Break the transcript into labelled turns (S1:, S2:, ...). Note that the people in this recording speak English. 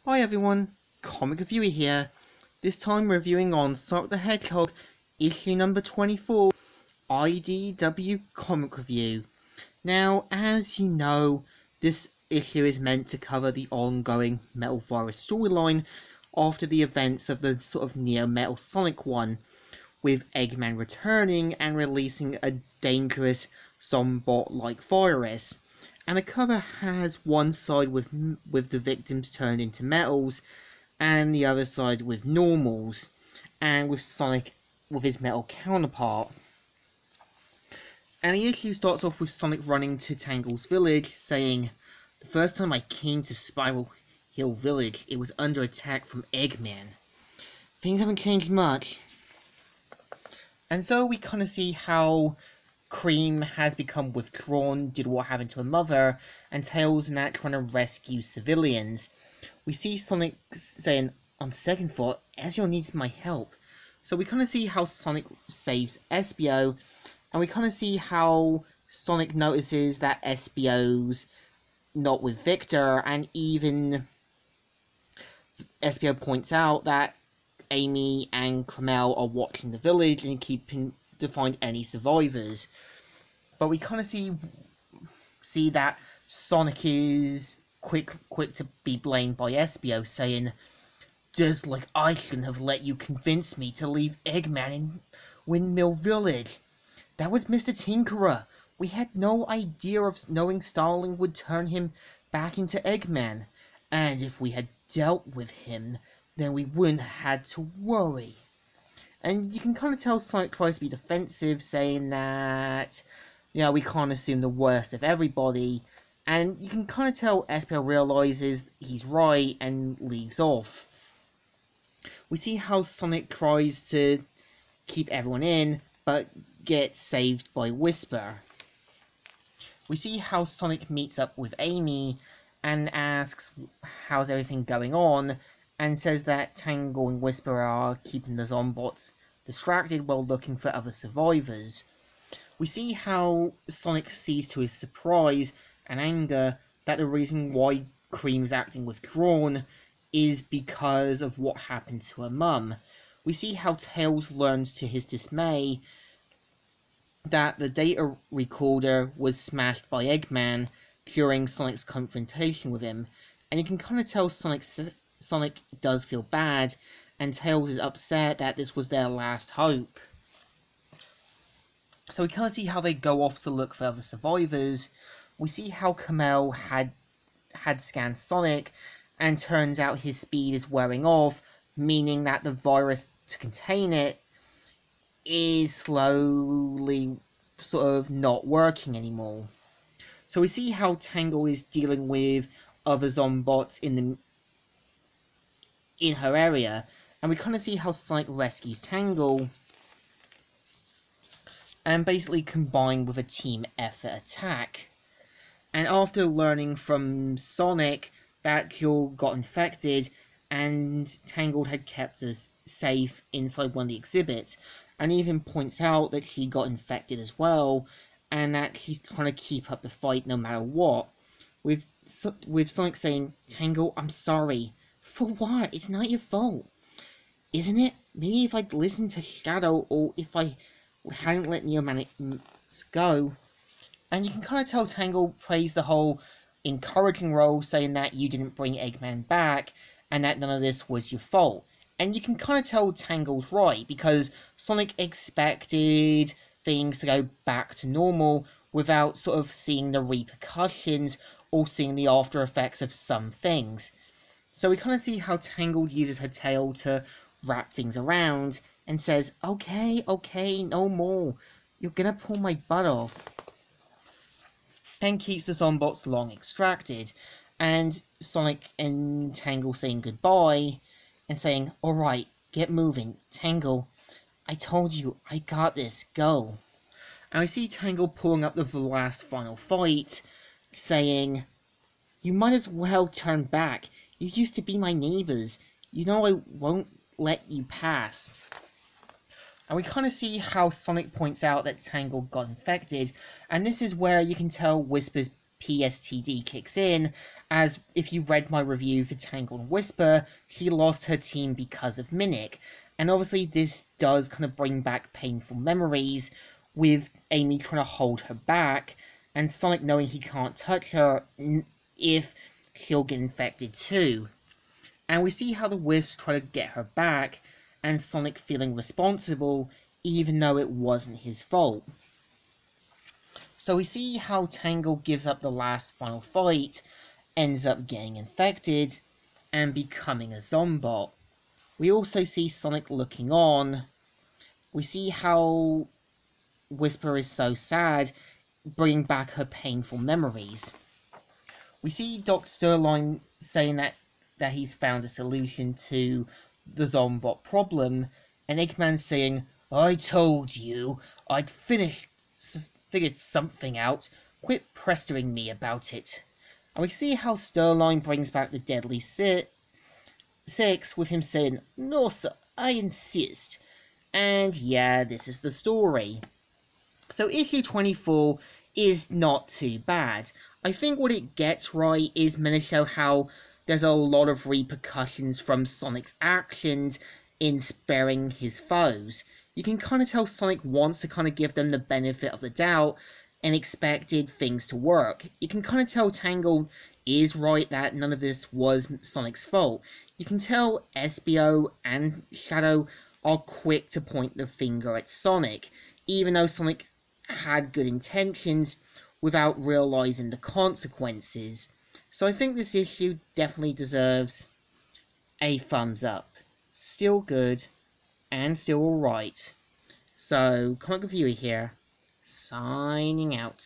S1: Hi everyone, Comic Reviewer here. This time reviewing on Sonic the Hedgehog, issue number 24, IDW Comic Review. Now, as you know, this issue is meant to cover the ongoing Metal Virus storyline after the events of the sort of Neo-Metal Sonic one, with Eggman returning and releasing a dangerous Zombot-like virus. And the cover has one side with the victims turned into metals, and the other side with normals, and with Sonic with his metal counterpart. And the issue starts off with Sonic running to Tangle's village, saying, "The first time I came to Spiral Hill Village, it was under attack from Eggman. Things haven't changed much." And so we kind of see how Cream has become withdrawn due to what happened to her mother, and Tails and that trying to rescue civilians. We see Sonic saying, "On second thought, Ezreal needs my help." So we kind of see how Sonic saves Espio, and we kind of see how Sonic notices that Espio's not with Victor, and even Espio points out that Amy and Cromel are watching the village and keeping to find any survivors. But we kind of see that Sonic is quick to be blamed by Espio, saying, "Just like I shouldn't have let you convince me to leave Eggman in Windmill Village. That was Mr. Tinkerer. We had no idea of knowing Starling would turn him back into Eggman. And if we had dealt with him, then we wouldn't have had to worry." And you can kind of tell Sonic tries to be defensive, saying that, we can't assume the worst of everybody. And you can kind of tell Espio realizes he's right and leaves off. We see how Sonic tries to keep everyone in, but gets saved by Whisper. We see how Sonic meets up with Amy and asks how's everything going on, and says that Tangle and Whisper are keeping the Zombots distracted while looking for other survivors. We see how Sonic sees to his surprise and anger that the reason why Cream's acting withdrawn is because of what happened to her mum. We see how Tails learns to his dismay that the data recorder was smashed by Eggman during Sonic's confrontation with him, and you can kind of tell Sonic does feel bad, and Tails is upset that this was their last hope. So we kind of see how they go off to look for other survivors. We see how Kamel had scanned Sonic, and turns out his speed is wearing off, meaning that the virus to contain it is slowly sort of not working anymore. So we see how Tangle is dealing with other Zombots in her area, and we kind of see how Sonic rescues Tangle and basically combined with a team effort attack. And after learning from Sonic that Jill got infected and Tangled had kept us safe inside one of the exhibits, and even points out that she got infected as well, and that she's trying to keep up the fight no matter what, with Sonic saying, "Tangle, I'm sorry." "For what? It's not your fault, isn't it? Maybe if I'd listened to Shadow, or if I hadn't let Neomanic go." And you can kind of tell Tangle plays the whole encouraging role, saying that you didn't bring Eggman back, and that none of this was your fault. And you can kind of tell Tangle's right, because Sonic expected things to go back to normal without sort of seeing the repercussions or seeing the after effects of some things. So we kind of see how Tangled uses her tail to wrap things around and says, okay, no more. You're gonna pull my butt off." And keeps the Zombots long extracted. And Sonic and Tangle saying goodbye and saying, "Alright, get moving. Tangle, I told you, I got this, go." And we see Tangle pulling up the last final fight, saying, "You might as well turn back. You used to be my neighbors. You know I won't let you pass." And we kind of see how Sonic points out that Tangle got infected, and this is where you can tell Whisper's PSTD kicks in, as if you read my review for Tangle and Whisper, she lost her team because of Minnick. And obviously this does kind of bring back painful memories, with Amy trying to hold her back, and Sonic knowing he can't touch her if she'll get infected too. And we see how the Wisps try to get her back, and Sonic feeling responsible, even though it wasn't his fault. So we see how Tangle gives up the last final fight, ends up getting infected, and becoming a Zombot. We also see Sonic looking on. We see how Whisper is so sad, bringing back her painful memories. We see Dr. Sterling saying that he's found a solution to the Zombot problem, and Eggman saying, "I told you I'd figured something out. Quit pestering me about it." And we see how Sterling brings back the Deadly Six with him saying, "No sir, I insist." And yeah, this is the story. So issue 24 is not too bad. I think what it gets right is meant to show how there's a lot of repercussions from Sonic's actions in sparing his foes. You can kind of tell Sonic wants to kind of give them the benefit of the doubt and expected things to work. You can kind of tell Tangle is right that none of this was Sonic's fault. You can tell Espio and Shadow are quick to point the finger at Sonic, even though Sonic had good intentions without realizing the consequences. So I think this issue definitely deserves a thumbs up. Still good, and still alright. So, Comic Reviewer here, signing out.